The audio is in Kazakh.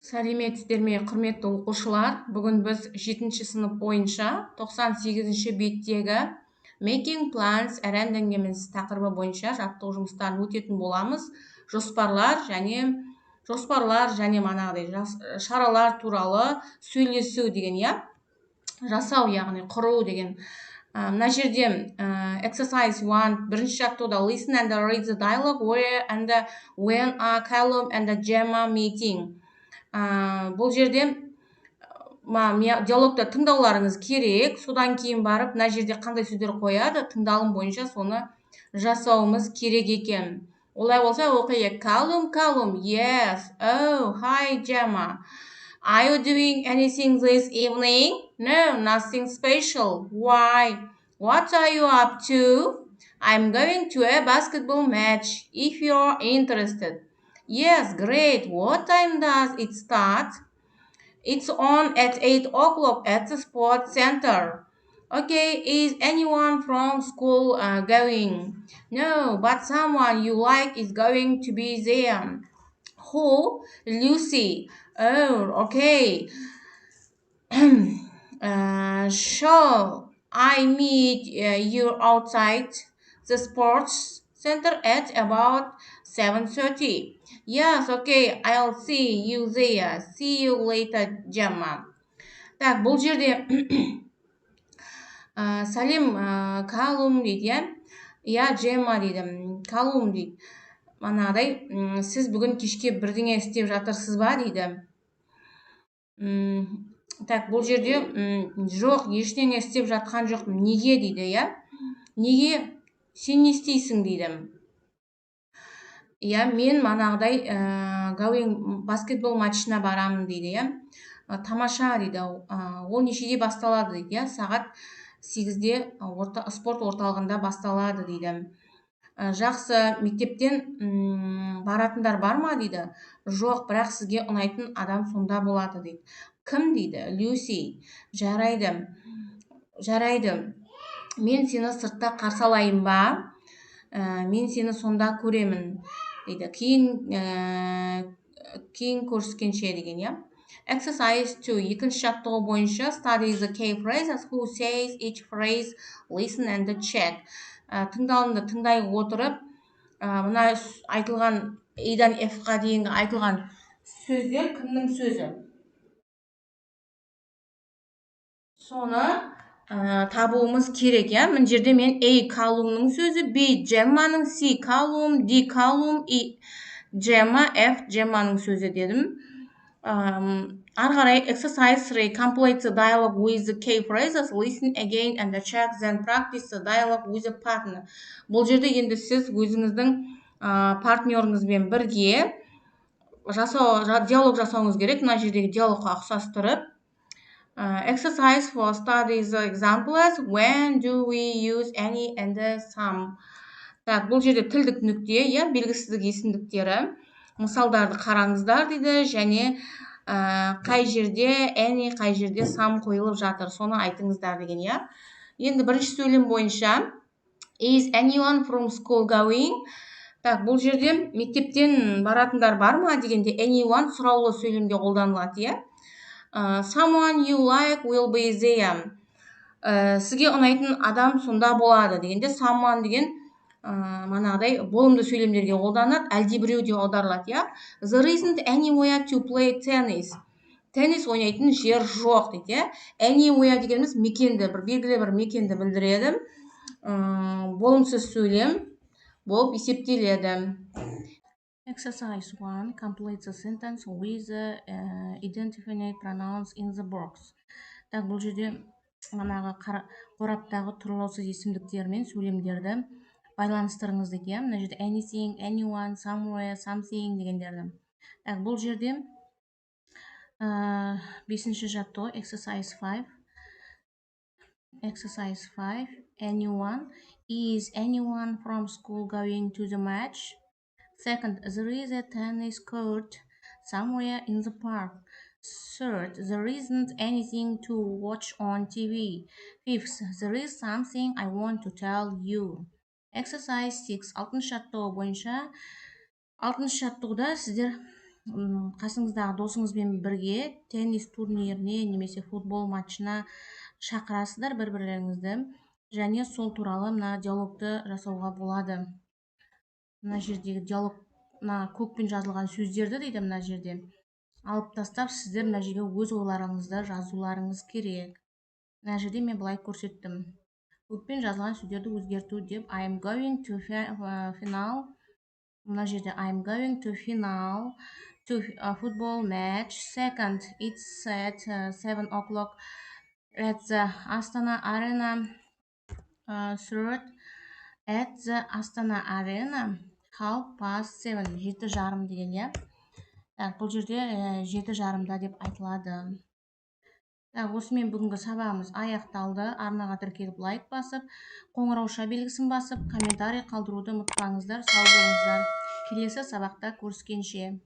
Сәлеметсіздер ме, құрметті оқушылар? Бүгін біз 7-ші сынып бойынша 98-ші беттегі Making Plans and Endings тақырыбы бойынша жаттығу жұмыстарын өтетін боламыз. Жоспарлар және манағыдай шаралар туралы сөйлесу деген, жасау, яғни құру деген. Мына жерде exercise 1 бірінші жаттығуда listen and read the dialogue where and when are Callum and Gemma meeting. Бұл жерде диалогта тыңдауларыңыз керек. Содан кейін барып, мына жерде қандай сөздер қояды, тыңдалым бойынша соны жасауымыз керек екен. Олай болса оқиық. Callum, yes. Oh, hi Gemma. Are you doing anything this evening? No, nothing special. Why? What are you up to? I'm going to a basketball match, if you're interested. Yes, great. What time does it start? It's on at 8 o'clock at the sports center. Okay, is anyone from school going? No, but someone you like is going to be there. Who? Lucy. Oh, okay. Shall I meet you outside the sports center at about 7:30? Yes, okay, I'll see you there. See you later, Gemma. Так, бұл жерде сәлем, Калум дейді, Джемма дейді. Калум дейді. Манағыдай, сіз бүгін кешке бірдеңе істеп жатырсыз ба дейді. Так, бұл жерде жоқ, ештеңе істеп жатқан жоқпын. Неге дейді, Неге? Сен не істейсің дейді. Мен манағыдай going баскетбол матчына барамын дейді, Тамаша дейді. Ол нешеде басталады дейді, Сағат 8-де спорт орталығында басталады дейді. Жақсы, мектептен баратындар бар ма дейді. Жоқ, бірақ сізге ұнайтын адам сонда болады дейді. Кім дейді? Люси. Жарайды. Мен сені сыртта қарсы алайын ба? Мен сені сонда көремін дейді. Кейін көріскенше деген, Exercise 2. Екінші жаттығу бойынша study the key phrases, who says each phrase, listen and check. Тыңдалымды тыңдай отырып, мына айтылған A-дан F-қа дейінгі айтылған сөздер кімнің сөзі? Соны табуымыз керек, Мына жерде мен A. Калумның сөзі, B. Джемманың, C. Калум, D. Калум, E. Gemma, F. Gemmaның сөзі дедім. Ары қарай exercise 3. Complete the dialogue with the key phrases, listen again and check, then practice the dialogue with a partner. Бұл жерде енді сіз өзіңіздің партнеріңізбен бірге диалог жасауыңыз керек. Мына жердегі диалогқа ұқсастырып. Exercise for study the examples. When do we use any and some? Так, бұл жерде тілдік нүкте, белгісіздік есімдіктері. Мысалдарды қараңыздар дейді, және қай жерде any, қай жерде some қойылып жатыр, соны айтыңыздар деген, Енді бірінші сөйлем бойынша is anyone from school going? Так, бұл жерде мектептен баратындар бар ма дегенде anyone сұраулы сөйлемде қолданылады, Someone you like will be there. Сізге ұнайтын адам сонда болады дегенде someone деген манағыдай болымды сөйлемдерге қолданады, әлдебіреуде аударылады, There isn't anywhere to play tennis. Теннис ойнайтын жер жоқ дейді, Anywhere дегеніміз мекенді, белгілі бір мекенді білдіреді. Болымсыз сөйлем болып есептеледі. Exercise 1. Complete the sentence with the identified pronouns in the box. Так, бұл жерде манағы қораптағы тұрлаусыз есімдіктермен сөйлемдерді байланыстырыңыз дейді, Мына жерде anything, anyone, somewhere, something дегендерді. Так, бұл жерде 5-ші жаттығу exercise 5. Exercise 5. Anyone. Is anyone from school going to the match? Second, there is a tennis court somewhere in the park. Third, there isn't anything to watch on TV. Fifth, there is something I want to tell you. Exercise 6. 6-шы жаттығу бойынша, 6-шы жаттығуда сіздер қасыңыздағы досыңызбен бірге теннис турниріне немесе футбол матчына шақырасыздар бір-бірлеріңізді, және сол туралы мына диалогты жасауға болады. Мына жердегі диалог, мына көкпен жазылған сөздерді дейді, мына жерде алып тастап сіздер мына жерге өз ойларыңызды жазуларыңыз керек. Мына жерде мен былай көрсеттім. Көкпен жазылған сөздерді өзгерту деп I'm going to final. Мына жерде I'm going to final to football match. Second, it's at 7 o'clock at the Astana Arena. Third, at the Astana Arena 7:30. 7:30 деген, иә. Бұл жерде 7:30 деп айтылады. Осымен бүгінгі сабағымыз аяқталды. Арнаға тіркеліп лайк басып, қоңырауша белгісін басып, комментарий қалдыруды ұмытпаңыздар. Сау болыңыздар. Келесі сабақта көріскенше.